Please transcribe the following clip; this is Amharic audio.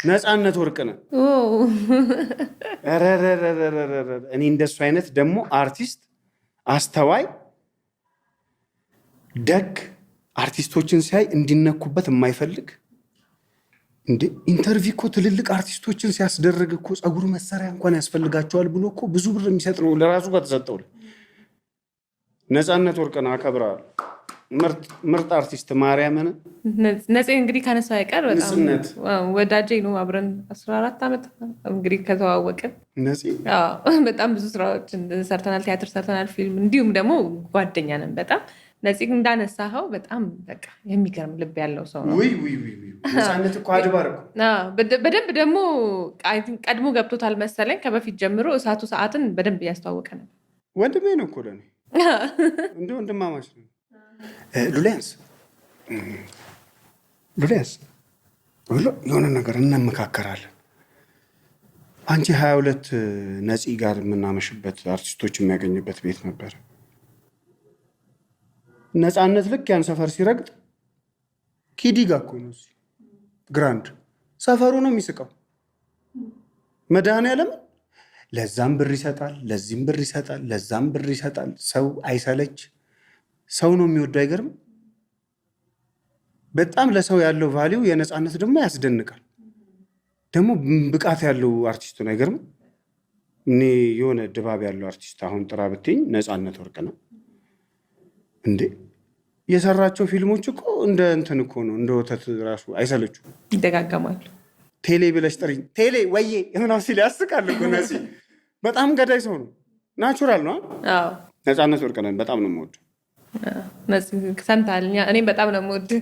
ነፃነት ወርቅነህ እኔ እንደሱ አይነት ደግሞ አርቲስት አስተዋይ ደግ አርቲስቶችን ሲያይ እንዲነኩበት የማይፈልግ እንዴ ኢንተርቪው እኮ ትልልቅ አርቲስቶችን ሲያስደርግ እኮ ጸጉር መሰሪያ እንኳን ያስፈልጋቸዋል ብሎ እኮ ብዙ ብር የሚሰጥ ነው ለራሱ ከተሰጠው። ነፃነት ወርቅነህ አከብራለሁ። ምርጥ አርቲስት ማርያምን ነፂ እንግዲህ ካነሳ አይቀር በጣም ወዳጄ ነው። አብረን 14 ዓመት እንግዲህ ከተዋወቅን ነፂ በጣም ብዙ ስራዎችን ሰርተናል፣ ቲያትር ሰርተናል፣ ፊልም እንዲሁም ደግሞ ጓደኛ ነን በጣም። ነፂ እንዳነሳኸው በጣም በቃ የሚገርም ልብ ያለው ሰው ነው። ነፃነት እኮ አድባር እኮ በደንብ ደግሞ ቀድሞ ገብቶታል መሰለኝ። ከበፊት ጀምሮ እሳቱ ሰዓትን በደንብ እያስተዋወቀ ነበር። ወንድሜ ነው እኮ ለእኔ እንደ ወንድማማች ነው። ሉሊያንስ የሆነ ነገር እንመካከራለን። አንቺ 22 ነፂ ጋር የምናመሽበት አርቲስቶች የሚያገኝበት ቤት ነበር። ነፃነት ልክ ያን ሰፈር ሲረግጥ ኪዲ ጋር እኮ ነው ግራንድ ሰፈሩ ነው የሚስቀው። መድኃኒዓለም ለዛም ብር ይሰጣል፣ ለዚህም ብር ይሰጣል፣ ለዛም ብር ይሰጣል። ሰው አይሰለች፣ ሰው ነው የሚወደው። አይገርም? በጣም ለሰው ያለው ቫሊው የነፃነት ደግሞ ያስደንቃል። ደግሞ ብቃት ያለው አርቲስት ነው። አይገርም? እኔ የሆነ ድባብ ያለው አርቲስት አሁን ጥራ ብትኝ ነፃነት ወርቅነህ እንዴ የሰራቸው ፊልሞች እኮ እንደ እንትን እኮ ነው፣ እንደ ወተት ራሱ አይሰለቹ፣ ይደጋገማሉ። ቴሌ ብለሽ ጥሪኝ፣ ቴሌ ወዬ ምናምን ሲል ያስቃል እኮ። ነፂ በጣም ገዳይ ሰው ነው፣ ናቹራል ነው። ነፃነት ወርቅነህ በጣም ነው የምወደው። ሰምተሃል? እኔም በጣም ነው የምወደው።